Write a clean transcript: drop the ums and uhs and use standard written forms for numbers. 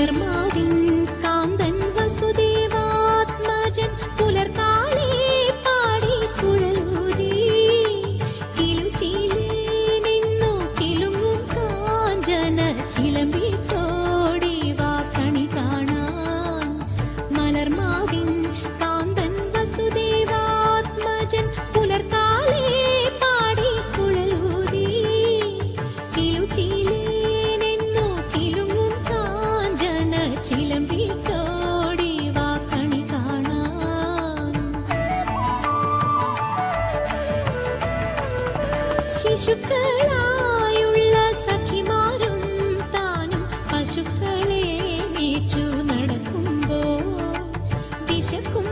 മലർമാതിൻ കാന്തൻ വസുദേവാത്മജൻ പുലർക്കാലേ പാടി കുഴലൂതി കിലുചിലേനെന്നു കിലുങ്ങും കാഞ്ചന ചിലമ്പിട്ടോടി വാ കണി കാണാൻ മലർമാതിൻ കാന്തൻ വസുദേവാത്മജൻ പുലർക്കാലേ പാടി കുഴലൂതി കിലുചിലേനെന്നു കിലുങ്ങും കാഞ്ചന ചിലമ്പിട്ടോടി വാ കണി കാണാൻ ശിശുക്കളായുള്ള സഖിമാരും താനും പശുക്കളെ മേച്ചു നടക്കുമ്പോൾ ദിശക്കും